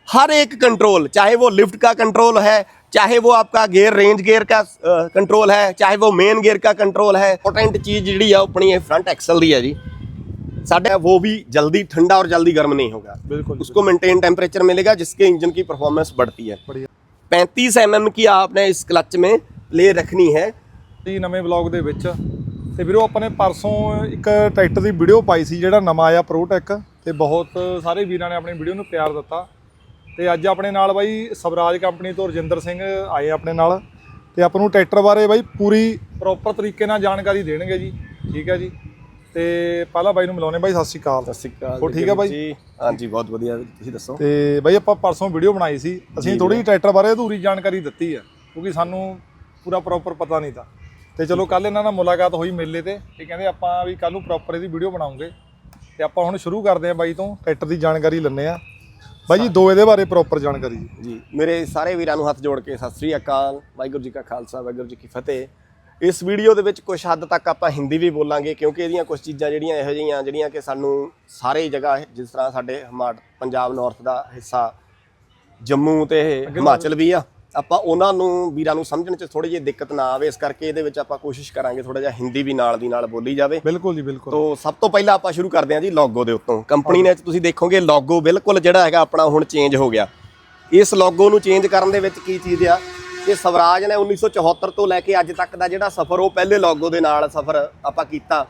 हर एक कंट्रोल, चाहे वो लिफ्ट का कंट्रोल है, चाहे वो आपका गेयर रेंज गेयर का कंट्रोल है, चाहे वो मेन गेयर का कंट्रोल है। इंपॉर्टेंट चीज़ जी अपनी फ्रंट एक्सल दी है जी, साढ़े वो भी जल्दी ठंडा और जल्दी गर्म नहीं होगा, बिल्कुल उसको मेंटेन टेम्परेचर मिलेगा जिसके इंजन की परफॉर्मेंस बढ़ती है। 35 mm की आपने इस क्लच में प्ले रखनी है ਜੀ ਨਵੇਂ ਬਲੌਗ ਦੇ ਵਿੱਚ। ਤੇ ਵੀਰੋ ਆਪਾਂ ਨੇ ਪਰਸੋਂ ਇੱਕ ਟਰੈਕਟਰ ਦੀ ਵੀਡੀਓ ਪਾਈ ਸੀ ਜਿਹੜਾ ਨਵਾਂ ਆਇਆ ਪ੍ਰੋਟੈਕ, ਤੇ ਬਹੁਤ ਸਾਰੇ ਵੀਰਾਂ ਨੇ ਆਪਣੀ ਵੀਡੀਓ ਨੂੰ ਪਿਆਰ ਦਿੱਤਾ। ਤੇ ਅੱਜ ਆਪਣੇ ਨਾਲ ਬਾਈ ਸਵਰਾਜ ਕੰਪਨੀ ਤੋਂ ਰਜਿੰਦਰ ਸਿੰਘ ਆਏ ਆਪਣੇ ਨਾਲ, ਤੇ ਆਪਾਂ ਨੂੰ ਟਰੈਕਟਰ ਬਾਰੇ ਬਾਈ ਪੂਰੀ ਪ੍ਰੋਪਰ ਤਰੀਕੇ ਨਾਲ ਜਾਣਕਾਰੀ ਦੇਣਗੇ ਜੀ। ਠੀਕ ਹੈ ਜੀ, ਤੇ ਪਹਿਲਾਂ ਬਾਈ ਨੂੰ ਮਿਲਾਉਣੇ। ਬਾਈ ਸਤਿ ਸ਼੍ਰੀ ਅਕਾਲ। ਸਤਿ ਸ਼੍ਰੀ ਅਕਾਲ। ਹੋ ਠੀਕ ਹੈ ਬਾਈ ਜੀ? ਹਾਂਜੀ ਬਹੁਤ ਵਧੀਆ, ਤੁਸੀਂ ਦੱਸੋ। ਤੇ ਬਾਈ ਆਪਾਂ ਪਰਸੋਂ ਵੀਡੀਓ ਬਣਾਈ ਸੀ, ਅਸੀਂ ਥੋੜੀ ਜਿਹੀ ਟਰੈਕਟਰ ਬਾਰੇ ਅਧੂਰੀ ਜਾਣਕਾਰੀ ਦਿੱਤੀ ਹੈ ਕਿਉਂਕਿ ਸਾਨੂੰ ਪੂਰਾ ਪ੍ਰੋਪਰ ਪਤਾ ਨਹੀਂ ਤਾਂ। ਤੇ ਚਲੋ ਕੱਲ ਇਹਨਾਂ ਨਾਲ ਮੁਲਾਕਾਤ ਹੋਈ ਮੇਲੇ ਤੇ ਕਹਿੰਦੇ ਆਪਾਂ ਵੀ ਕੱਲ ਨੂੰ ਪ੍ਰੋਪਰ ਇਹਦੀ ਵੀਡੀਓ ਬਣਾਉਂਗੇ। ਤੇ ਆਪਾਂ ਹੁਣ ਸ਼ੁਰੂ ਕਰਦੇ ਹਾਂ ਬਾਈ ਤੋਂ ਟਰੈਕਟਰ ਦੀ ਜਾਣਕਾਰੀ ਲੈਂਦੇ ਆ। ਬਾਈ ਜੀ ਦੋ ਇਹਦੇ ਬਾਰੇ ਪ੍ਰੋਪਰ ਜਾਣਕਾਰੀ ਜੀ। ਮੇਰੇ ਸਾਰੇ ਵੀਰਾਂ ਨੂੰ ਹੱਥ ਜੋੜ ਕੇ ਸਤਿ ਸ੍ਰੀ ਅਕਾਲ, ਵਾਹਿਗੁਰੂ ਜੀ ਕਾ ਖਾਲਸਾ, ਵਾਹਿਗੁਰੂ ਜੀ ਕੀ ਫਤਿਹ। ਇਸ ਵੀਡੀਓ ਦੇ ਵਿੱਚ ਕੁਝ ਹੱਦ ਤੱਕ ਆਪਾਂ ਹਿੰਦੀ ਵੀ ਬੋਲਾਂਗੇ ਕਿਉਂਕਿ ਇਹਦੀਆਂ ਕੁਝ ਚੀਜ਼ਾਂ ਜਿਹੜੀਆਂ ਇਹੋ ਜਿਹੀਆਂ ਜਿਹੜੀਆਂ ਕਿ ਸਾਨੂੰ ਸਾਰੇ ਜਗ੍ਹਾ, ਜਿਸ ਤਰ੍ਹਾਂ ਸਾਡੇ ਪੰਜਾਬ ਨਾਰਥ ਦਾ ਹਿੱਸਾ ਜੰਮੂ ਤੇ ਹਿਮਾਚਲ ਵੀ ਆ, ਆਪਾਂ ਉਹਨਾਂ ਨੂੰ ਵੀਰਾਂ ਨੂੰ ਸਮਝਣ 'ਚ ਥੋੜੀ ਜਿਹੀ ਦਿੱਕਤ ਨਾ ਆਵੇ, ਇਸ ਕਰਕੇ ਇਹਦੇ ਵਿੱਚ ਆਪਾਂ ਕੋਸ਼ਿਸ਼ ਕਰਾਂਗੇ ਥੋੜਾ ਜਿਹਾ ਹਿੰਦੀ ਵੀ ਨਾਲ ਦੀ ਨਾਲ ਬੋਲੀ ਜਾਵੇ। ਬਿਲਕੁਲ ਜੀ ਬਿਲਕੁਲ। ਤੋਂ ਸਭ ਤੋਂ ਪਹਿਲਾਂ ਆਪਾਂ ਸ਼ੁਰੂ ਕਰਦੇ ਹਾਂ ਜੀ ਲੋਗੋ ਦੇ ਉੱਤੋਂ। ਕੰਪਨੀ ਨੇ ਤੁਸੀਂ ਦੇਖੋਗੇ ਲੋਗੋ ਬਿਲਕੁਲ ਜਿਹੜਾ ਹੈਗਾ ਆਪਣਾ ਹੁਣ ਚੇਂਜ ਹੋ ਗਿਆ। ਇਸ ਲੋਗੋ ਨੂੰ ਚੇਂਜ ਕਰਨ ਦੇ ਵਿੱਚ ਕੀ ਚੀਜ਼ ਆ, ਇਹ ਸਵਰਾਜ ਨੇ 1974 ਤੋਂ ਲੈ ਕੇ ਅੱਜ ਤੱਕ ਦਾ ਜਿਹੜਾ ਸਫ਼ਰ ਉਹ ਪਹਿਲੇ ਲੋਗੋ ਦੇ ਨਾਲ ਸਫ਼ਰ ਆਪਾਂ ਕੀਤਾ।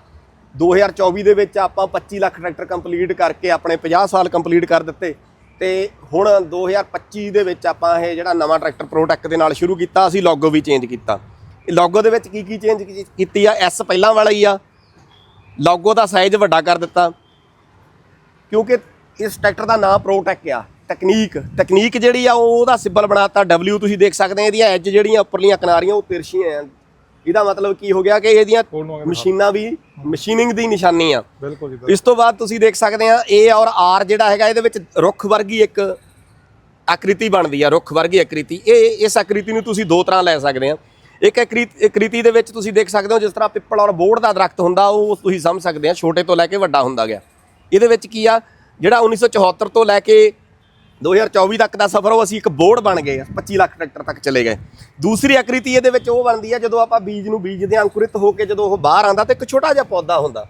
2024 ਦੇ ਵਿੱਚ ਆਪਾਂ 25 ਲੱਖ ਟਰੈਕਟਰ ਕੰਪਲੀਟ ਕਰਕੇ ਆਪਣੇ 50 ਸਾਲ ਕੰਪਲੀਟ ਕਰ ਦਿੱਤੇ, ਤੇ ਹੁਣ 2025 ਦੇ ਵਿੱਚ ਆਪਾਂ ਇਹ ਜਿਹੜਾ ਨਵਾਂ ਟਰੈਕਟਰ ਪ੍ਰੋਟੈਕ ਦੇ ਨਾਲ ਸ਼ੁਰੂ ਕੀਤਾ, ਅਸੀਂ ਲੋਗੋ ਵੀ ਚੇਂਜ ਕੀਤਾ। ਇਹ ਲੋਗੋ ਦੇ ਵਿੱਚ ਕੀ ਚੇਂਜ ਕੀਤੀ ਆ, ਐਸ ਪਹਿਲਾਂ ਵਾਲਾ ਹੀ ਆ, ਲੋਗੋ ਦਾ ਸਾਈਜ਼ ਵੱਡਾ ਕਰ ਦਿੱਤਾ ਕਿਉਂਕਿ ਇਸ ਟਰੈਕਟਰ ਦਾ ਨਾਮ ਪ੍ਰੋਟੈਕ ਆ। ਤਕਨੀਕ ਜਿਹੜੀ ਆ ਉਹਦਾ ਸਿੰਬਲ ਬਣਾਤਾ W, ਤੁਸੀਂ ਦੇਖ ਸਕਦੇ ਆ ਇਹਦੀਆਂ ਐਜ ਜਿਹੜੀਆਂ ਉੱਪਰਲੀਆਂ ਕਿਨਾਰੀਆਂ ਉਹ ਤਿਰਛੀਆਂ ਆ। ਇਹਦਾ ਮਤਲਬ ਕੀ ਹੋ ਗਿਆ ਕਿ ਇਹਦੀਆਂ ਮਸ਼ੀਨਾਂ ਵੀ ਮਸ਼ੀਨਿੰਗ ਦੀ ਨਿਸ਼ਾਨੀ ਆ। ਬਿਲਕੁਲ ਜੀ। ਇਸ ਤੋਂ ਬਾਅਦ ਤੁਸੀਂ ਦੇਖ ਸਕਦੇ ਆ A ਔਰ R ਜਿਹੜਾ ਹੈਗਾ ਇਹਦੇ ਵਿੱਚ ਰੁੱਖ ਵਰਗੀ ਇੱਕ ਆਕ੍ਰਿਤੀ ਬਣਦੀ ਆ, ਰੁੱਖ ਵਰਗੀ ਆਕ੍ਰਿਤੀ। ਇਸ ਆਕ੍ਰਿਤੀ ਨੂੰ ਤੁਸੀਂ ਦੋ ਤਰ੍ਹਾਂ ਲੈ ਸਕਦੇ ਆ। ਇੱਕ ਆਕ੍ਰਿਤੀ ਦੇ ਵਿੱਚ ਤੁਸੀਂ ਦੇਖ ਸਕਦੇ ਹੋ ਜਿਸ ਤਰ੍ਹਾਂ ਪਿੱਪਲ ਔਰ ਬੋਹੜ ਦਾ ਦਰਖਤ ਹੁੰਦਾ, ਉਹ ਤੁਸੀਂ ਸਮਝ ਸਕਦੇ ਆ ਛੋਟੇ ਤੋਂ ਲੈ ਕੇ ਵੱਡਾ ਹੁੰਦਾ ਗਿਆ। ਇਹਦੇ ਵਿੱਚ ਕੀ ਆ, ਜਿਹੜਾ 1974 ਤੋਂ ਲੈ ਕੇ 2024 ਤੱਕ ਦਾ ਸਫ਼ਰ ਉਹ ਅਸੀਂ ਇੱਕ ਬੋਰਡ ਬਣ ਗਏ, 25 ਲੱਖ ਟਰੈਕਟਰ ਤੱਕ ਚਲੇ ਗਏ। ਦੂਸਰੀ ਆਕ੍ਰਿਤੀ ਇਹਦੇ ਵਿੱਚ ਉਹ ਬਣਦੀ ਹੈ ਜਦੋਂ ਆਪਾਂ ਬੀਜ ਨੂੰ ਬੀਜਦੇ ਅੰਕੁਰਿਤ ਹੋ ਕੇ ਜਦੋਂ ਉਹ ਬਾਹਰ ਆਉਂਦਾ ਤੇ ਇੱਕ ਛੋਟਾ ਜਿਹਾ ਪੌਦਾ ਹੁੰਦਾ,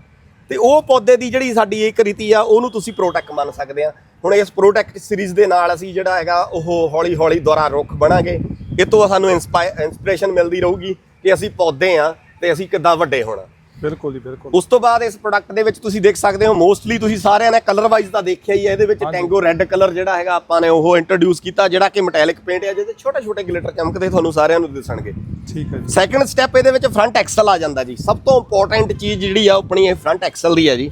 ਤੇ ਉਹ ਪੌਦੇ ਦੀ ਜਿਹੜੀ ਸਾਡੀ ਇਹ ਆਕ੍ਰਿਤੀ ਆ ਉਹਨੂੰ ਤੁਸੀਂ ਪ੍ਰੋਟੈਕ ਮੰਨ ਸਕਦੇ ਆ। ਹੁਣ ਇਸ ਪ੍ਰੋਟੈਕ ਸੀਰੀਜ਼ ਦੇ ਨਾਲ ਅਸੀਂ ਜਿਹੜਾ ਹੈਗਾ ਉਹ ਹੌਲੀ ਹੌਲੀ ਦੁਆਰਾ ਰੁੱਖ ਬਣਾਂਗੇ। ਇਹ ਤੋਂ ਸਾਨੂੰ ਇੰਸਪੀਰੇਸ਼ਨ ਮਿਲਦੀ ਰਹੂਗੀ ਕਿ ਅਸੀਂ ਪੌਦੇ ਆ ਤੇ ਅਸੀਂ ਕਿੱਦਾਂ ਵੱਡੇ ਹੋਣਾ। ਬਿਲਕੁਲ ਜੀ ਬਿਲਕੁਲ। ਉਸ ਤੋਂ ਬਾਅਦ ਇਸ ਪ੍ਰੋਡਕਟ ਦੇ ਵਿੱਚ ਤੁਸੀਂ ਦੇਖ ਸਕਦੇ ਹੋ ਮੋਸਟਲੀ ਤੁਸੀਂ ਸਾਰਿਆਂ ਨੇ ਕਲਰ ਵਾਈਜ਼ ਤਾਂ ਦੇਖਿਆ ਹੀ ਹੈ, ਇਹਦੇ ਵਿੱਚ ਟੈਂਗੋ ਰੈੱਡ ਕਲਰ ਜਿਹੜਾ ਹੈਗਾ ਆਪਾਂ ਨੇ ਉਹ ਇੰਟਰੋਡਿਊਸ ਕੀਤਾ, ਜਿਹੜਾ ਕਿ ਮੈਟੈਲਿਕ ਪੇਂਟ ਹੈ, ਜਿਹਦੇ ਛੋਟੇ ਛੋਟੇ ਗਲਿਟਰ ਚਮਕਦੇ ਤੁਹਾਨੂੰ ਸਾਰਿਆਂ ਨੂੰ ਦਿਸਣਗੇ। ਠੀਕ ਹੈ ਜੀ। ਸੈਕੰਡ ਸਟੈਪ ਇਹਦੇ ਵਿੱਚ ਫਰੰਟ ਐਕਸਲ ਆ ਜਾਂਦਾ ਜੀ। ਸਭ ਤੋਂ ਇੰਪੋਰਟੈਂਟ ਚੀਜ਼ ਜਿਹੜੀ ਆ ਆਪਣੀ ਇਹ ਫਰੰਟ ਐਕਸਲ ਦੀ ਹੈ ਜੀ।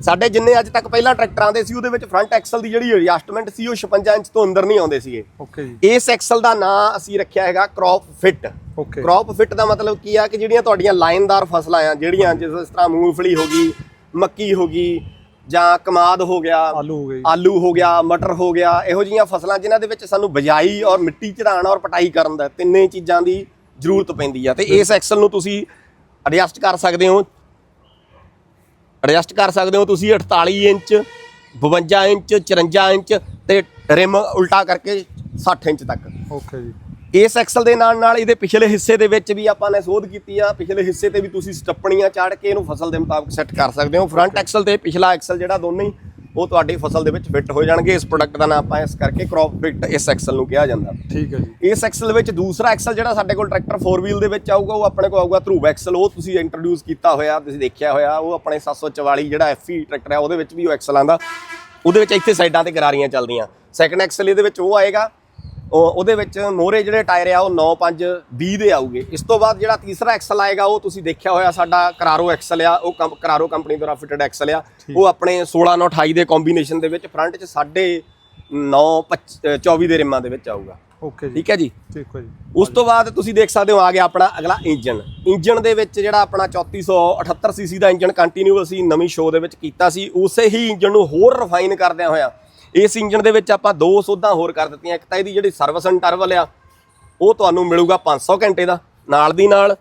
ਸਾਡੇ ਜਿੰਨੇ ਅੱਜ ਤੱਕ ਪਹਿਲਾਂ ਟਰੈਕਟਰ ਆਉਂਦੇ ਸੀ ਉਹਦੇ ਵਿੱਚ ਫਰੰਟ ਐਕਸਲ ਦੀ ਜਿਹੜੀ ਐਡਜਸਟਮੈਂਟ ਸੀ ਉਹ 56 ਇੰਚ ਤੋਂ ਅੰਦਰ ਨਹੀਂ ਆਉਂਦੇ ਸੀਗੇ। ਓਕੇ ਜੀ। ਇਸ ਐਕਸਲ ਦਾ ਨਾਂ ਅਸੀਂ ਰੱਖਿਆ ਹੈਗਾ ਕ੍ਰੌਪ ਫਿਟ। ਕ੍ਰੌਪ ਫਿਟ ਦਾ ਮਤਲਬ ਕੀ ਆ ਕਿ ਜਿਹੜੀਆਂ ਤੁਹਾਡੀਆਂ ਲਾਈਨਦਾਰ ਫਸਲਾਂ ਆ, ਜਿਹੜੀਆਂ ਜਿਸ ਤਰ੍ਹਾਂ ਮੂੰਗਫਲੀ ਹੋ ਗਈ, ਮੱਕੀ ਹੋ ਗਈ, ਜਾਂ ਕਮਾਦ ਹੋ ਗਿਆ, ਆਲੂ ਹੋ ਗਿਆ, ਮਟਰ ਹੋ ਗਿਆ, ਇਹੋ ਜਿਹੀਆਂ ਫਸਲਾਂ ਜਿਨ੍ਹਾਂ ਦੇ ਵਿੱਚ ਸਾਨੂੰ ਬਿਜਾਈ ਔਰ ਮਿੱਟੀ ਚੜਾਉਣ ਔਰ ਪਟਾਈ ਕਰਨ ਦਾ ਤਿੰਨੇ ਚੀਜ਼ਾਂ ਦੀ ਜ਼ਰੂਰਤ ਪੈਂਦੀ ਆ। ਤੇ ਇਸ ਐਕਸਲ ਨੂੰ ਤੁਸੀਂ ਐਡਜਸਟ ਕਰ ਸਕਦੇ ਹੋ ਤੁਸੀਂ 48 ਇੰਚ, 52 ਇੰਚ, 54 ਇੰਚ ਤੇ ਰਿਮ ਉਲਟਾ ਕਰਕੇ 60 ਇੰਚ ਤੱਕ। ਓਕੇ ਜੀ। ਇਸ ਐਕਸਲ ਦੇ ਨਾਲ ਇਹਦੇ ਪਿਛਲੇ ਹਿੱਸੇ ਦੇ ਵਿੱਚ ਵੀ ਆਪਾਂ ਨੇ ਸੋਧ ਕੀਤੀ ਆ। ਪਿਛਲੇ ਹਿੱਸੇ ਤੇ ਵੀ ਤੁਸੀਂ ਸਟੱਪਣੀਆਂ ਚਾੜ ਕੇ ਇਹਨੂੰ ਫਸਲ ਦੇ ਮੁਤਾਬਕ ਸੈੱਟ ਕਰ ਸਕਦੇ ਹੋ। ਫਰੰਟ ਐਕਸਲ ਤੇ ਪਿਛਲਾ ਐਕਸਲ ਜਿਹੜਾ ਦੋਨੇ ਹੀ ਉਹ ਤੁਹਾਡੀ ਫਸਲ ਦੇ ਵਿੱਚ ਫਿੱਟ ਹੋ ਜਾਣਗੇ। ਇਸ ਪ੍ਰੋਡਕਟ ਦਾ ਨਾਮ ਆਪਾਂ ਇਸ ਕਰਕੇ ਕ੍ਰੌਪ ਫਿਟ ਇਸ ਐਕਸਲ ਨੂੰ ਕਿਹਾ ਜਾਂਦਾ। ਠੀਕ ਹੈ ਜੀ। ਇਸ ਐਕਸਲ ਵਿੱਚ ਦੂਸਰਾ ਐਕਸਲ ਜਿਹੜਾ ਸਾਡੇ ਕੋਲ ਟਰੈਕਟਰ 4 ਵੀਲ ਦੇ ਵਿੱਚ ਆਊਗਾ ਉਹ ਆਪਣੇ ਕੋਲ ਆਊਗਾ ਧਰੂਵ ਐਕਸਲ। ਉਹ ਤੁਸੀਂ ਇੰਟਰੋਡਿਊਸ ਕੀਤਾ ਹੋਇਆ, ਤੁਸੀਂ ਦੇਖਿਆ ਹੋਇਆ, ਉਹ ਆਪਣੇ 744 ਜਿਹੜਾ FE ਟਰੈਕਟਰ ਆ ਉਹਦੇ ਵਿੱਚ ਵੀ ਉਹ ਐਕਸਲ ਆਉਂਦਾ। ਉਹਦੇ ਵਿੱਚ ਇੱਥੇ ਸਾਈਡਾਂ ਤੇ ਗਰਾਰੀਆਂ ਚੱਲਦੀਆਂ। ਸੈਕੰਡ ਐਕਸਲ ਇਹਦੇ ਵਿੱਚ ਉਹ ਆਏਗਾ, ਉਹਦੇ ਵਿੱਚ ਮੋਹਰੇ ਜਿਹੜੇ ਟਾਇਰ ਆ ਉਹ 9.5-20 ਦੇ ਆਊਗੇ। ਇਸ ਤੋਂ ਬਾਅਦ ਜਿਹੜਾ ਤੀਸਰਾ ਐਕਸਲ ਆਏਗਾ ਉਹ ਤੁਸੀਂ ਦੇਖਿਆ ਹੋਇਆ ਸਾਡਾ ਕਰਾਰੋ ਐਕਸਲ ਆ, ਉਹ ਕਰਾਰੋ ਕੰਪਨੀ ਦੁਆਰਾ ਫਿਟਡ ਐਕਸਲ ਆ। ਉਹ ਆਪਣੇ 16/9/28 ਦੇ ਕੰਬੀਨੇਸ਼ਨ ਦੇ ਵਿੱਚ ਫਰੰਟ 'ਚ 9.5-24 ਦੇ ਰਿਮਾਂ ਦੇ ਵਿੱਚ ਆਊਗਾ। ਓਕੇ, ਠੀਕ ਹੈ ਜੀ। ਠੀਕ ਹੈ ਜੀ। ਉਸ ਤੋਂ ਬਾਅਦ ਤੁਸੀਂ ਦੇਖ ਸਕਦੇ ਹੋ ਆ ਗਿਆ ਆਪਣਾ ਅਗਲਾ ਇੰਜਨ ਦੇ ਵਿੱਚ ਜਿਹੜਾ ਆਪਣਾ 3478 cc ਦਾ ਇੰਜਨ ਕੰਟੀਨਿਊ ਅਸੀਂ ਨਵੀਂ ਸ਼ੋਅ ਦੇ ਵਿੱਚ ਕੀਤਾ ਸੀ। ਉਸੇ ਹੀ ਇੰਜਨ ਨੂੰ ਹੋਰ ਰਿਫਾਈਨ ਕਰਦਿਆਂ ਹੋਇਆ ਇਸ ਇੰਜਨ ਦੇ ਵਿੱਚ ਆਪਾਂ ਦੋ ਸੋਧਾਂ ਹੋਰ ਕਰ ਦਿੱਤੀਆਂ। ਇੱਕ ਤਾਂ ਇਹਦੀ ਜਿਹੜੀ ਸਰਵਿਸ ਇੰਟਰਵਲ ਆ ਉਹ ਤੁਹਾਨੂੰ ਮਿਲੂਗਾ 500 ਘੰਟੇ ਦਾ, ਨਾਲ ਦੀ ਨਾਲ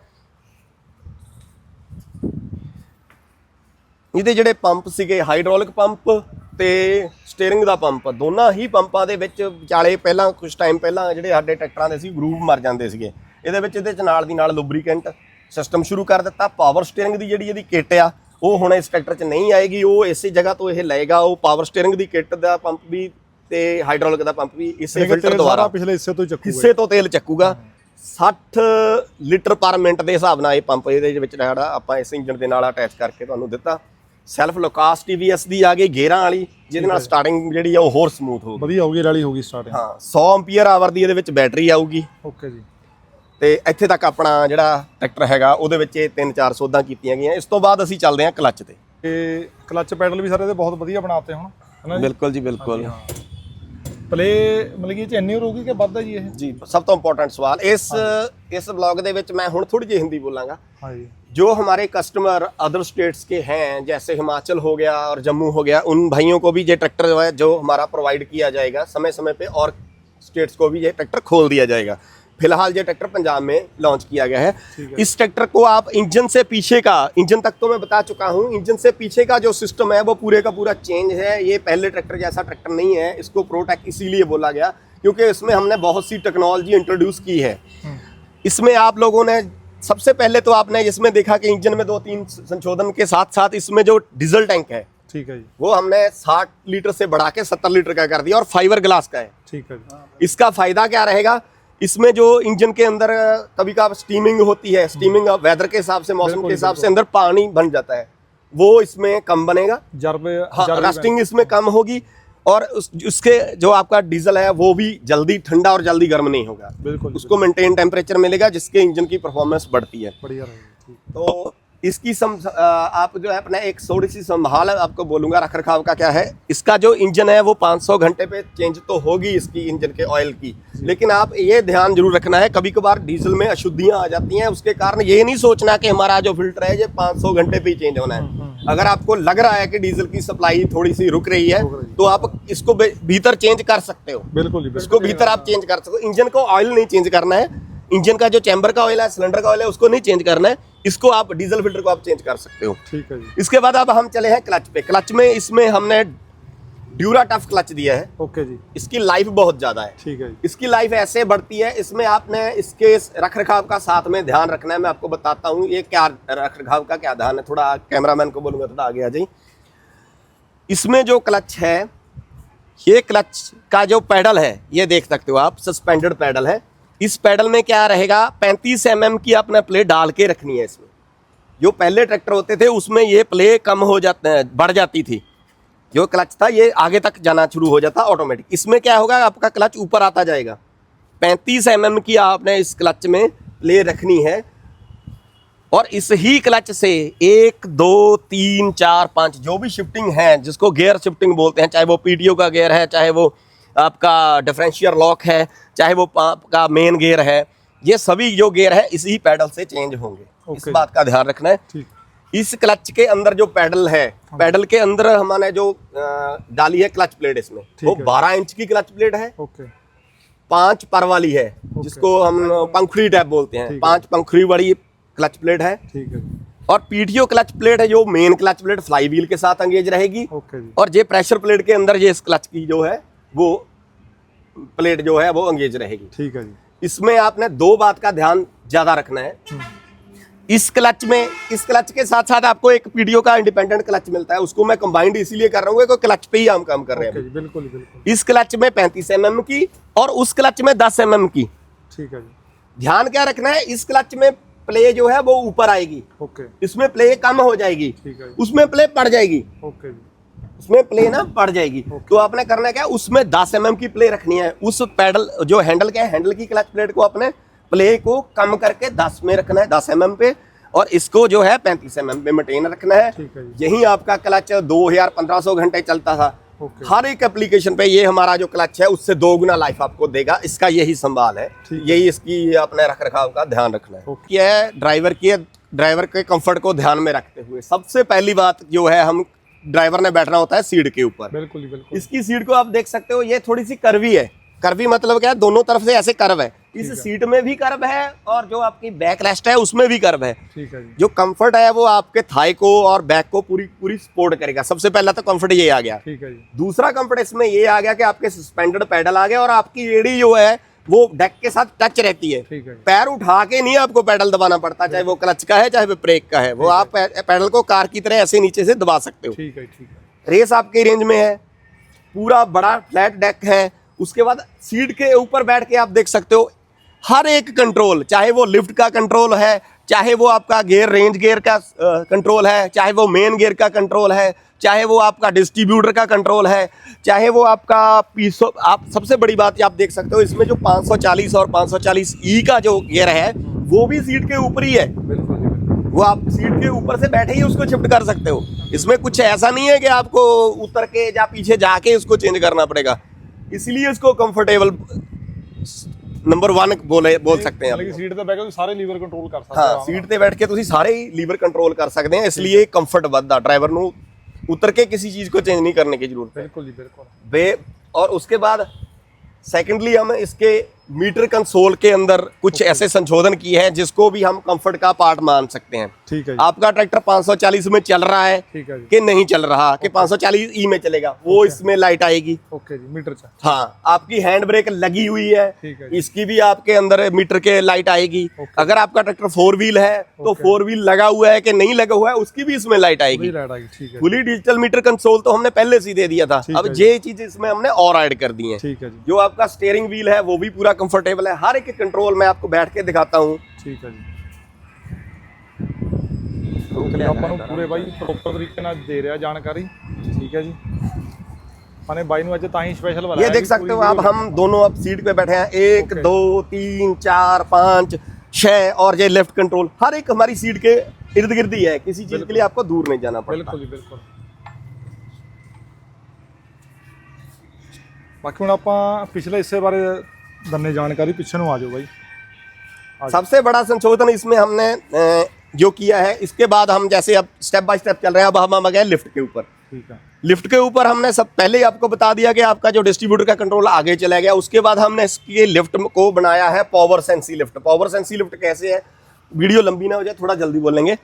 ਇਹਦੇ ਜਿਹੜੇ ਪੰਪ ਸੀਗੇ ਹਾਈਡ੍ਰੋਲਿਕ ਪੰਪ ਤੇ ਸਟੀਅਰਿੰਗ ਦਾ ਪੰਪ, ਦੋਨਾਂ ਹੀ ਪੰਪਾਂ ਦੇ ਵਿੱਚ ਵਿਚਾਲੇ ਪਹਿਲਾਂ ਕੁਝ ਟਾਈਮ ਪਹਿਲਾਂ ਜਿਹੜੇ ਸਾਡੇ ਟਰੈਕਟਰਾਂ ਦੇ ਸੀ ਗਰੂਵ ਮਰ ਜਾਂਦੇ ਸੀਗੇ, ਇਹਦੇ ਚ ਨਾਲ ਦੀ ਨਾਲ ਲੁਬਰੀਕੈਂਟ ਸਿਸਟਮ ਸ਼ੁਰੂ ਕਰ ਦਿੱਤਾ। ਪਾਵਰ ਸਟੀਅਰਿੰਗ ਦੀ ਜਿਹੜੀ ਇਹਦੀ ਕਿੱਟ ਆ ਉਹ ਹੁਣ ਇਸ ਟਰੈਕਟਰ 'ਚ ਨਹੀਂ ਆਏਗੀ, ਉਹ ਇਸੇ ਜਗ੍ਹਾ ਤੋਂ ਇਹ ਲਏਗਾ। ਉਹ ਪਾਵਰ ਸਟੀਅਰਿੰਗ ਦੀ ਕਿੱਟ ਦਾ ਪੰਪ ਵੀ ਤੇ ਹਾਈਡ੍ਰੋਲਿਕ ਦਾ ਪੰਪ ਵੀ ਇਸੇ ਫਿਲਟਰ ਦੁਆਰਾ ਪਿਛਲੇ ਹਿੱਸੇ ਤੋਂ ਤੇਲ ਚੱਕੂਗਾ। 60 ਲੀਟਰ ਪਰ ਮਿੰਟ ਦੇ ਹਿਸਾਬ ਨਾਲ ਇਹ ਪੰਪ ਇਹਦੇ ਵਿੱਚ ਜਿਹੜਾ ਆਪਾਂ ਇਸ ਇੰਜਨ ਦੇ ਨਾਲ ਅਟੈਚ ਕਰਕੇ ਤੁਹਾਨੂੰ ਦਿੱਤਾ। ਸੈਲਫ ਲੋਕਾਸ TVS ਦੀ ਆ ਗਈ ਗੇਅਰਾਂ ਵਾਲੀ, ਜਿਹਦੇ ਨਾਲ ਸਟਾਰਟਿੰਗ ਜਿਹੜੀ ਆ ਉਹ ਹੋਰ ਸਮੂਥ ਹੋਊਗੀ, ਵਧੀਆ ਹੋਊਗੀ, ਰੈਲੀ ਹੋਊਗੀ ਸਟਾਰਟਿੰਗ। ਹਾਂ 100 ਐਂਪੀਅਰ ਆਵਰ ਦੀ ਇਹਦੇ ਵਿੱਚ ਬੈਟਰੀ ਆਊਗੀ। ਓਕੇ ਜੀ। ਤੇ ਇੱਥੇ ਤੱਕ ਆਪਣਾ ਜਿਹੜਾ ਟਰੈਕਟਰ ਹੈਗਾ ਉਹਦੇ ਵਿੱਚ ਇਹ 3-4 ਸੋਧਾਂ ਕੀਤੀਆਂ ਗਈਆਂ। ਇਸ ਤੋਂ ਬਾਅਦ ਅਸੀਂ ਚੱਲਦੇ ਹਾਂ ਕਲੱਚ ਤੇ। ਤੇ ਕਲੱਚ ਪੈਡਲ ਵੀ ਸਾਰੇ ਇਹਦੇ ਬਹੁਤ ਵਧੀਆ ਬਣਾਤੇ ਹੁਣ, ਹੈ ਨਾ? ਬਿਲਕੁਲ ਜੀ ਬਿਲਕੁਲ। ਪਲੇ ਮਤਲਬ ਕਿ ਇਹ 'ਚ ਇੰਨੀ ਰਹੂਗੀ ਕਿ ਵੱਧ ਹੈ ਜੀ ਇਹ? ਜੀ ਸਭ ਤੋਂ ਇੰਪੋर्टेंट सवाल इस ब्लॉग ਦੇ ਵਿੱਚ मैं हुण थोड़ी जी हिंदी बोलांगा। हाँ जी। जो हमारे कस्टमर अदर स्टेट्स के हैं, जैसे हिमाचल हो गया और जम्मू हो गया, उन भाइयों को भी ये ट्रैक्टर जो है जो हमारा प्रोवाइड किया जाएगा समय समय पे, और स्टेट्स को भी ये ट्रैक्टर खोल दिया जाएगा। फिलहाल ये ट्रैक्टर पंजाब में लॉन्च किया गया है। इस ट्रैक्टर को आप इंजन से पीछे का, इंजन तक तो मैं बता चुका हूँ, इंजन से पीछे का जो सिस्टम है वो पूरे का पूरा चेंज है। ये पहले ट्रैक्टर जैसा ट्रैक्टर नहीं है। इसको प्रोटेक इसीलिए बोला गया क्योंकि इसमें हमने बहुत सी टेक्नोलॉजी इंट्रोड्यूस की है। इसमें आप लोगों ने सबसे पहले तो आपने इसमें देखा कि इंजन में 2-3 संशोधन के साथ साथ इसमें जो डीजल टैंक है, ठीक है जी, वो हमने 60 लीटर से बढ़ा के 70 लीटर का कर दिया और फाइबर ग्लास का है। ठीक है जी। इसका फायदा क्या रहेगा, इसमें जो इंजन के अंदर कभी कभार स्टीमिंग होती है, स्टीमिंग वेदर के हिसाब से, मौसम के हिसाब से अंदर पानी बन जाता है, वो इसमें कम बनेगा। रस्टिंग इसमें कम होगी और उसके जो आपका डीजल है वो भी जल्दी ठंडा और जल्दी गर्म नहीं होगा। बिल्कुल उसको मेंटेन टेम्परेचर मिलेगा जिसके इंजन की परफॉर्मेंस बढ़ती है। बढ़िया रहेगी। तो इसकी आप जो है अपना एक थोड़ी सी संभाल आपको बोलूँगा रख रखाव का क्या है। इसका जो इंजन है वो 500 घंटे पे चेंज तो होगी इसकी इंजन के ऑयल की, लेकिन आप ये ध्यान जरूर रखना है कभी कभार डीजल में अशुद्धियाँ आ जाती हैं। उसके कारण ये नहीं सोचना कि हमारा जो फिल्टर है ये 500 घंटे पे ही चेंज होना है। अगर आपको लग रहा है कि डीजल की सप्लाई थोड़ी सी रुक रही है तो आप इसको भीतर चेंज कर सकते हो। बिल्कुल इसको भीतर आप चेंज कर सकते हो। इंजन को ऑयल नहीं चेंज करना है, इंजन का जो चैम्बर का ऑयल है, सिलेंडर का ऑयल है, उसको नहीं चेंज करना है। इसको आप डीजल फिल्टर को आप चेंज कर सकते हो। ठीक है जी। इसके बाद अब हम चले हैं क्लच पे। क्लच में इसमें हमने ड्यूरा टफ क्लच दिया है। ओके जी। इसकी लाइफ बहुत ज्यादा है। ठीक है जी। इसकी लाइफ ऐसे बढ़ती है, इसमें आपने इसके रख रखाव का साथ में ध्यान रखना है। मैं आपको बताता हूँ ये क्या रख रखाव का क्या ध्यान है। थोड़ा कैमरामैन को बोलूंगा थोड़ा आगे आ जाइए। इसमें जो क्लच है, ये क्लच का जो पैडल है ये देख सकते हो आप, सस्पेंडेड पैडल है। इस पैडल में क्या रहेगा, 35 mm की आपने प्ले डाल के रखनी है। इसमें जो पहले ट्रैक्टर होते थे उसमें ये प्ले कम हो जाते हैं, बढ़ जाती थी। जो क्लच था ये आगे तक जाना शुरू हो जाता ऑटोमेटिक। इसमें क्या होगा, आपका क्लच ऊपर आता जाएगा। 35 mm की आपने इस क्लच में प्ले रखनी है और इस ही क्लच से 1, 2, 3, 4, 5 जो भी शिफ्टिंग है, जिसको गियर शिफ्टिंग बोलते हैं, चाहे वो PTO का गियर है, चाहे वो आपका डिफरेंशियल लॉक है, चाहे वो आपका मेन गियर है, ये सभी जो गियर है इसी पैडल से चेंज होंगे। इस बात का ध्यान रखना है। इस क्लच के अंदर जो पैडल है, पैडल के अंदर हमने जो डाली है क्लच प्लेट, इसमें वो 12 इंच की क्लच प्लेट है। 5 पर वाली है, जिसको हम पंखुड़ी टाइप बोलते हैं। 5 पंखुड़ी वाली क्लच प्लेट है। ठीक है। और PTO क्लच प्लेट है जो main clutch plate fly wheel के साथ अंगेज रहेगी। और ये प्रेशर प्लेट के अंदर ये इस क्लच की जो है वो प्लेट जो है वो अंगेज रहेगी। ठीक है जी। इसमें आपने 2 बात का ध्यान ज्यादा रखना है। इस क्लच में, इस क्लच के साथ साथ आपको एक PTO का इंडिपेंडेंट क्लच मिलता है, उसको मैं कंबाइंड इसीलिए कर रहा हूँ क्योंकि क्लच पे ही हम काम कर रहे हैं। बिल्कुल बिल्कुल। इस क्लच में 35 mm की और उस क्लच में 10 mm की। ठीक है जी। ध्यान क्या रखना है, इस क्लच में प्ले जो है वो ऊपर आएगी। ओके। इसमें प्ले कम हो जाएगी। ठीक है। उसमें प्ले पड़ जाएगी। ओके। उसमें प्ले ना पड़ जाएगी। तो आपने करना क्या, उसमें 10 mm की प्ले रखनी है। उस पैडल जो हैंडल के हैंडल की क्लच प्लेट को अपने प्ले को कम करके 10 में रखना है, 10 mm पे, और इसको जो है 35 mm पे मेंटेन रखना है। यही आपका क्लच 2500 घंटे चलता था। हर एक एप्लीकेशन पे ये हमारा जो क्लच है उससे 2 गुना लाइफ आपको देगा। इसका यही संभाल है, यही इसकी अपने रख रखाव का ध्यान रखना है। यह ड्राइवर के कंफर्ट को ध्यान में रखते हुए सबसे पहली बात जो है, हम ड्राइवर ने बैठना होता है सीट के ऊपर। बिल्कुल बिल्कुल। इसकी सीट को आप देख सकते हो, ये थोड़ी सी कर्वी है। कर्वी मतलब क्या है, दोनों तरफ से ऐसे कर्व है। इस सीट में भी कर्व है और जो आपकी बैक रेस्ट है उसमें भी कर्व है। ठीक है जी। जो कंफर्ट है वो आपके थाई को और बैक को पूरी पूरी सपोर्ट करेगा। सबसे पहला तो कंफर्ट ये आ गया। ठीक है जी। दूसरा कंफर्ट इसमें ये आ गया कि आपके सस्पेंडेड पैडल आ गया और आपकी एड़ी जो है वो डेक के साथ टच रहती है। ठीक है। पैर उठा के नहीं आपको पैडल दबाना पड़ता, चाहे वो क्लच का है चाहे वो ब्रेक का है, वो आप पैडल को कार की तरह ऐसे नीचे से दबा सकते हो। ठीक है। ठीक है। रेस आपकी रेंज में है, पूरा बड़ा फ्लैट डेक है। उसके बाद सीट के ऊपर बैठ के आप देख सकते हो हर एक कंट्रोल, चाहे वो लिफ्ट का कंट्रोल है, चाहे वो आपका गियर रेंज गियर का कंट्रोल है, चाहे वो मेन गियर का कंट्रोल है, चाहे वो आपका डिस्ट्रीब्यूटर का कंट्रोल है, चाहे वो आपका पीसो। आप सबसे बड़ी बात आप देख सकते हो इसमें जो 540 और 540E का जो गियर है वो भी सीट के ऊपर ही है। बिल्कुल जी, बिल्कुल। वो आप सीट के ऊपर से बैठे ही उसको शिफ्ट कर सकते हो। इसमें कुछ ऐसा नहीं है कि आपको उतर के या पीछे जाके उसको चेंज करना पड़ेगा, इसलिए इसको कंफर्टेबल नंबर 1 बोल सकते हैं। सीट ਤੇ ਬੈਠ ਕੇ ਸਾਰੇ ਲੀਵਰ ਕੰਟਰੋਲ ਕਰ ਸਕਦੇ ਹਾਂ, ਸੀਟ ਤੇ ਬੈਠ ਕੇ ਤੁਸੀਂ ਸਾਰੇ ਹੀ ਲੀਵਰ ਕੰਟਰੋਲ ਕਰ ਸਕਦੇ हैं, इसलिए कंफर्ट ਵੱਧਦਾ। ड्राइवर ਨੂੰ उतर के किसी चीज को चेंज नहीं करने की जरूरत है। बिल्कुल जी, बिल्कुल। और उसके बाद सेकेंडली हम इसके मीटर कंसोल के अंदर कुछ ऐसे संशोधन किए हैं जिसको भी हम कंफर्ट का पार्ट मान सकते हैं। ठीक है। आपका ट्रैक्टर 540 में चल रहा है, ठीक है कि नहीं चल रहा, कि 540E में चलेगा, वो इसमें लाइट आएगी। ओके जी, मीटर से। हाँ, आपकी हैंड ब्रेक लगी हुई है, ठीक है, इसकी भी आपके अंदर मीटर के लाइट आएगी। अगर आपका ट्रैक्टर 4 व्हील है तो 4 व्हील लगा हुआ है कि नहीं लगा हुआ है उसकी भी इसमें लाइट आएगी। फुली डिजिटल मीटर कंसोल तो हमने पहले से दे दिया था, अब ये चीज इसमें हमने और ऐड कर दी है। ठीक है जी। जो आपका स्टीयरिंग व्हील है वो भी पूरा कंफर्टेबल है, हर एक कंट्रोल में आपको बैठ के दिखाता हूँ। ठीक है जी। ਆਪਾਂ ਨੂੰ ਪੂਰੇ ਬਾਈ ਪ੍ਰੋਪਰ ਤਰੀਕੇ ਨਾਲ ਦੇ ਰਿਹਾ ਜਾਣਕਾਰੀ। ठीक है जी। मैंने बाई ਨੂੰ ਅੱਜ ਤਾਂ ਹੀ स्पेशल वाला ये देख सकते हो आप, हम दोनों अब सीट पे बैठे हैं, 1 2 3 4 5 6 और ये लेफ्ट कंट्रोल हर एक हमारी सीट के इर्द गिर्द ही है, किसी चीज के लिए आपको दूर नहीं जाना पड़ता। बिल्कुल जी, बिल्कुल। बाकी ਹੁਣ ਆਪਾਂ ਪਿਛਲੇ ਹਿੱਸੇ ਬਾਰੇ ਦੰਨੇ ਜਾਣਕਾਰੀ, ਪਿੱਛੇ ਨੂੰ ਆ ਜਾਓ ਬਾਈ। सबसे बड़ा संशोधन इसमें हमने जो किया है, इसके बाद हम जैसे अब स्टेप बाय स्टेप चल रहे हैं, अब हम आ गए लिफ्ट के ऊपर। ठीक है। लिफ्ट के ऊपर हमने सब पहले ही आपको बता दिया कि आपका जो डिस्ट्रीब्यूटर का कंट्रोल आगे चला गया। उसके बाद हमने इसके लिफ्ट को बनाया है power sensi lift. Power sensi lift कैसे है, वीडियो लंबी ना हो जाए, थोड़ा जल्दी बोलेंगे।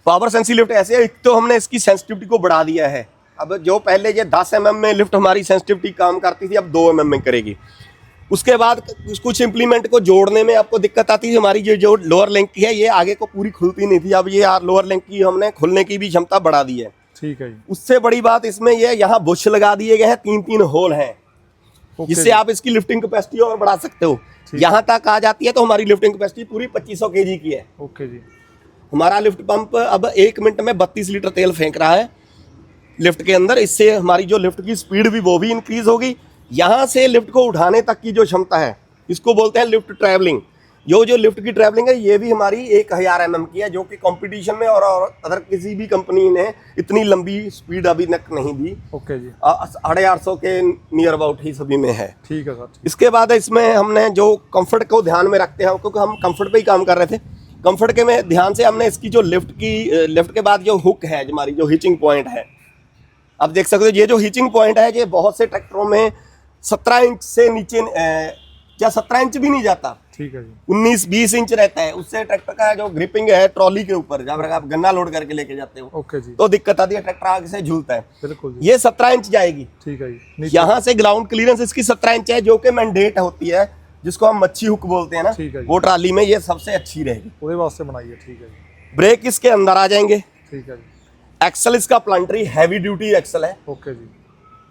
पावर सेंसी लिफ्ट ऐसे है, एक तो हमने इसकी सेंसिटिविटी को बढ़ा दिया है। अब जो पहले ये 10 mm में लिफ्ट हमारी सेंसिटिविटी काम करती थी, अब 2 mm में करेगी। उसके बाद कुछ इंप्लीमेंट को जोड़ने में आपको दिक्कत आती थी, हमारी जो लोअर लिंक की है ये आगे को पूरी खुलती नहीं थी, अब ये लोअर लिंक की हमने खुलने की भी क्षमता बढ़ा दी है। ठीक है। उससे बड़ी बात इसमें ये यहाँ बुश लगा दिए गए हैं, 3 होल हैं, जिससे आप इसकी लिफ्टिंग कैपेसिटी और बढ़ा सकते हो। यहाँ तक आ जाती है तो हमारी लिफ्टिंग कैपेसिटी पूरी 2500 kg की है। ओके जी। हमारा लिफ्ट पंप अब 1 मिनट में 32 लीटर तेल फेंक रहा है लिफ्ट के अंदर। इससे हमारी जो लिफ्ट की स्पीड भी वो भी इंक्रीज होगी। यहाँ से लिफ्ट को उठाने तक की जो क्षमता है इसको बोलते हैं लिफ्ट ट्रैवलिंग। जो लिफ्ट की ट्रैवलिंग है ये भी हमारी 1000 mm की है, जो कि कंपटीशन में और अदर किसी भी कंपनी ने इतनी लंबी स्पीड अभी तक नहीं दी। ओके जी। 850 के नियर अबाउट ही सभी में है। ठीक है सर। इसके बाद इसमें हमने जो कंफर्ट को ध्यान में रखते हैं, क्योंकि हम कंफर्ट पे ही काम कर रहे थे, कंफर्ट के में ध्यान से हमने इसकी जो लिफ्ट के बाद जो हुक है, हमारी जो हिचिंग पॉइंट है, आप देख सकते हो ये जो हिचिंग पॉइंट है ये बहुत से ट्रैक्टरों में 17 इंच से नीचे या 17 इंच भी नहीं जाता। ठीक है जी। 19-20 इंच रहता है। उससे ट्रैक्टर का जो ग्रिपिंग है ट्रॉली के ऊपर, जब आप गन्ना लोड करके लेके जाते हो, ओके जी, तो दिक्कत आती है, ट्रैक्टर आगे से झूलता है। बिल्कुल जी। ये 17 इंच जाएगी। ठीक है जी। यहाँ से ग्राउंड क्लियरेंस इसकी 17 इंच है, जो कि मैंडेट होती है, जिसको हम मच्छी हुक बोलते हैं ना, ठीक है जी। वो ट्राली में ये सबसे अच्छी रहेगी। पूरे वास्ते बनाई है। ठीक है जी। ब्रेक इसके अंदर आ जाएंगे। ठीक है जी। एक्सल इसका प्लांटरी हैवी ड्यूटी एक्सल है। ओके जी।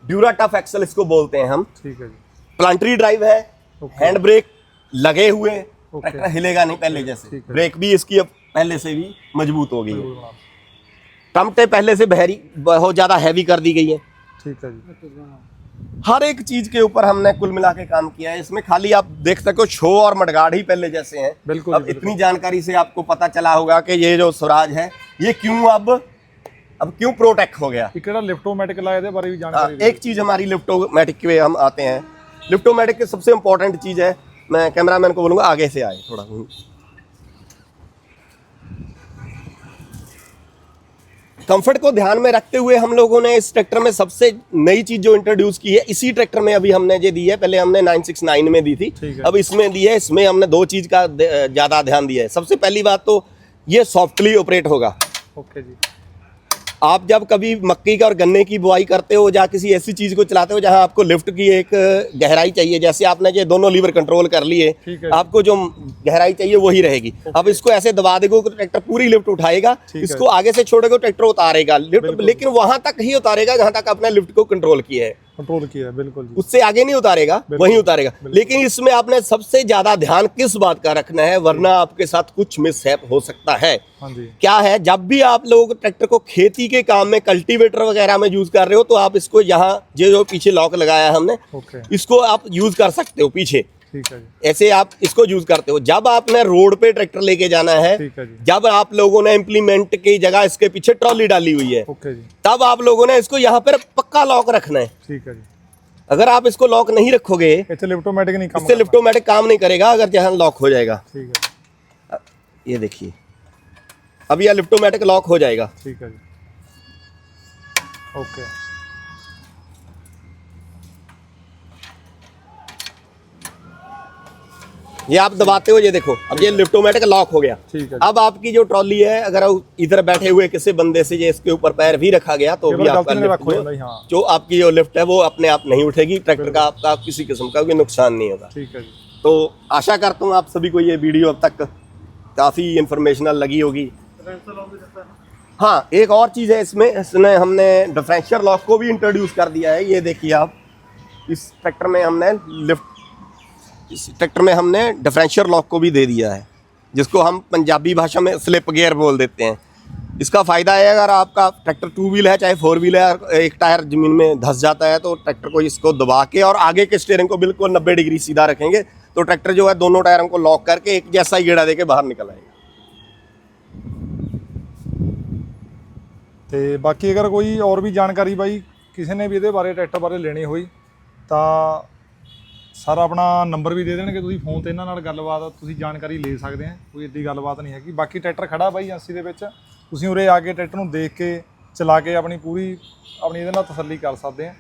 ड्यूरा टफ एक्सल इसको बोलते हैं हम। ठीक है जी। प्लांटरी ड्राइव है, हैंड ब्रेक लगे हुए, ट्रैक्टर हिलेगा नहीं पहले जैसे। ब्रेक भी इसकी अब पहले से भी मजबूत हो गई है। टमटे पहले से बहुत ज्यादा हैवी कर दी गई है। ठीक है जी। हर एक चीज के ऊपर हमने कुल मिला के काम किया है। इसमें खाली आप देख सकते हो शो और मडगार्ड ही पहले जैसे हैं। बिल्कुल। अब इतनी जानकारी से आपको पता चला होगा कि ये जो स्वराज है ये क्यों अब क्यों प्रोटेक्ट हो गया। लिफ्टोमेटिक लाए थे बारे भी जानकारी। एक चीज हमारी लिफ्टोमेटिक के हम आते हैं। लिफ्टोमेटिक की सबसे इंपॉर्टेंट चीज है, मैं कैमरामैन को बोलूंगा आगे से आए थोड़ा। कंफर्ट को ध्यान में रखते हुए हम लोगों ने इस ट्रैक्टर में सबसे नई चीज जो इंट्रोड्यूस की है, इसी ट्रैक्टर में अभी हमने जो दी है, पहले हमने 969 में दी थी, अब इसमें दी है। इसमें हमने दो चीज का ज्यादा ध्यान दिया है। सबसे पहली बात तो ये सॉफ्टली ऑपरेट होगा। ओके जी। आप जब कभी मक्की का और गन्ने की बुआई करते हो या किसी ऐसी चीज को चलाते हो जहां आपको लिफ्ट की एक गहराई चाहिए, जैसे आपने ये दोनों लीवर कंट्रोल कर लिए, आपको जो गहराई चाहिए वही रहेगी। अब इसको ऐसे दबा देगा तो ट्रैक्टर पूरी लिफ्ट उठाएगा, इसको आगे से छोड़ेगा ट्रैक्टर उतारेगा लिफ्ट, लेकिन वहां तक ही उतारेगा जहां तक आपने लिफ्ट को कंट्रोल किया है। बिल्कुल जी। उससे आगे नहीं उतारेगा, वहीं उतारेगा। लेकिन इसमें आपने सबसे ज्यादा ध्यान किस बात का रखना है, वरना आपके साथ कुछ मिसहैप हो सकता है। क्या है, जब भी आप लोग ट्रैक्टर को खेती के काम में, कल्टीवेटर वगैरह में यूज कर रहे हो, तो आप इसको यहाँ जो पीछे लॉक लगाया है हमने, इसको आप यूज कर सकते हो पीछे। ठीक है। ऐसे आप इसको यूज करते हो। जब आपने रोड पे ट्रैक्टर लेके जाना है, जब आप लोगों ने इम्प्लीमेंट की जगह इसके पीछे ट्रॉली डाली हुई है, तब आप लोगों ने इसको यहाँ पर पक्का लॉक रखना है। ठीक है जी। अगर आप इसको लॉक नहीं रखोगे, इससे लिफ्टोमेटिक काम नहीं करेगा अगर जहाँ लॉक हो जाएगा। ठीक है। ये देखिए, अब यह लिफ्टोमेटिक लॉक हो जाएगा। ठीक है जी। ओके। ये आप दबाते हो, ये देखो अब ये लिफ्टोमेटिक लॉक हो गया। ठीक है। अब आपकी जो ट्रॉली है, अगर इधर बैठे हुए किसी बंदे से ये इसके ऊपर पैर भी रखा गया तो भी आपका जो आपकी जो लिफ्ट है वो अपने आप नहीं उठेगी। ट्रैक्टर का आपका किसी किस्म का कोई नुकसान नहीं होगा। ठीक है जी। तो आशा करता हूँ आप सभी को ये वीडियो अब तक काफी इंफॉर्मेशनल लगी होगी। हाँ, एक और चीज है इसमें हमने डिफरेंशियल लॉक को भी इंट्रोड्यूस कर दिया है। ये देखिए आप, इस ट्रैक्टर में हमने डिफरेंशियल लॉक को भी दे दिया है, जिसको हम पंजाबी भाषा में स्लिप गियर बोल देते हैं। इसका फ़ायदा है, अगर आपका ट्रैक्टर 2 व्हील है चाहे 4 व्हील है, एक टायर ज़मीन में धंस जाता है तो ट्रैक्टर को इसको दबा के और आगे के स्टीयरिंग को बिल्कुल 90 डिग्री सीधा रखेंगे तो ट्रैक्टर जो है दोनों टायरों को लॉक करके एक जैसा ही गेड़ा देके बाहर निकल आएगा। ਤੇ ਬਾਕੀ ਅਗਰ ਕੋਈ ਹੋਰ ਵੀ ਜਾਣਕਾਰੀ ਬਾਈ ਕਿਸੇ ਨੇ ਵੀ ਇਹਦੇ ਬਾਰੇ ਟਰੈਕਟਰ ਬਾਰੇ ਲੈਣੀ ਹੋਈ ਤਾਂ ਸਰ ਆਪਣਾ ਨੰਬਰ ਵੀ ਦੇ ਦੇਣਗੇ, ਤੁਸੀਂ ਫੋਨ ਤੇ ਇਹਨਾਂ ਨਾਲ ਗੱਲਬਾਤ ਤੁਸੀਂ ਜਾਣਕਾਰੀ ਲੈ ਸਕਦੇ ਆ। ਕੋਈ ਏਡੀ ਗੱਲਬਾਤ ਨਹੀਂ ਹੈਗੀ। ਬਾਕੀ ਟਰੈਕਟਰ ਖੜਾ ਬਾਈ ਏਜੰਸੀ ਦੇ ਵਿੱਚ, ਤੁਸੀਂ ਉਰੇ ਆ ਕੇ ਟਰੈਕਟਰ ਨੂੰ ਦੇਖ ਕੇ ਚਲਾ ਕੇ ਆਪਣੀ ਇਹਦੇ ਨਾਲ ਤਸੱਲੀ ਕਰ ਸਕਦੇ ਆ।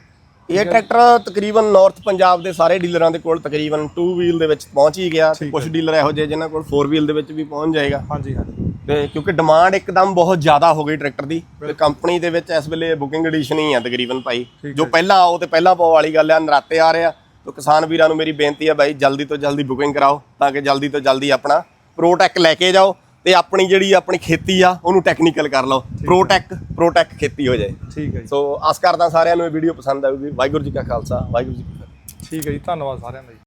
ਇਹ ਟਰੈਕਟਰ ਤਕਰੀਬਨ ਨਾਰਥ ਪੰਜਾਬ ਦੇ ਸਾਰੇ ਡੀਲਰਾਂ ਦੇ ਕੋਲ ਤਕਰੀਬਨ 2 ਵੀਲ ਦੇ ਵਿੱਚ ਪਹੁੰਚ ਹੀ ਗਿਆ। ਕੁਝ ਡੀਲਰ ਇਹੋ ਜਿਹੇ ਜਿਨ੍ਹਾਂ ਕੋਲ 4 ਵੀਲ ਦੇ ਵਿੱਚ ਵੀ ਪਹੁੰਚ ਜਾਏਗਾ। ਹਾਂਜੀ ਹਾਂਜੀ। ਤੇ ਕਿਉਂਕਿ ਡਿਮਾਂਡ ਇੱਕਦਮ ਬਹੁਤ ਜ਼ਿਆਦਾ ਹੋ ਗਈ ਟਰੈਕਟਰ ਦੀ, ਤੇ ਕੰਪਨੀ ਦੇ ਵਿੱਚ ਇਸ ਵੇਲੇ ਬੁਕਿੰਗ ਐਡੀਸ਼ਨ ਹੀ ਆ ਤਕਰੀਬਨ ਭਾਈ। ਜੋ ਪਹਿਲਾਂ ਆਓ ਤੇ ਪਹਿਲਾਂ ਪਾਓ ਵਾਲੀ ਗੱਲ ਆ। ਨਰਾਤੇ ਆ ਰਹੇ ਆ, तो किसान वीरां नूं मेरी बेनती है भाई जल्दी तो जल्दी बुकिंग कराओ ताकि जल्दी तो जल्दी अपना प्रोटैक लैके जाओ ਤੇ ਆਪਣੀ ਜਿਹੜੀ ਆਪਣੀ ਖੇਤੀ ਆ ਉਹਨੂੰ ਟੈਕਨੀਕਲ ਕਰ ਲਓ। ਪ੍ਰੋਟੈਕ ਖੇਤੀ ਹੋ ਜਾਏ। ਠੀਕ ਹੈ ਜੀ। ਸੋ ਆਸ ਕਰਦਾ ਸਾਰਿਆਂ ਨੂੰ ਇਹ ਵੀਡੀਓ ਪਸੰਦ ਆਊਗੀ। ਵਾਹਿਗੁਰੂ ਜੀ ਕਾ ਖਾਲਸਾ, ਵਾਹਿਗੁਰੂ ਜੀ ਕੀ ਫਤਿਹ। ਠੀਕ ਹੈ ਜੀ, ਧੰਨਵਾਦ ਸਾਰਿਆਂ ਦਾ ਜੀ।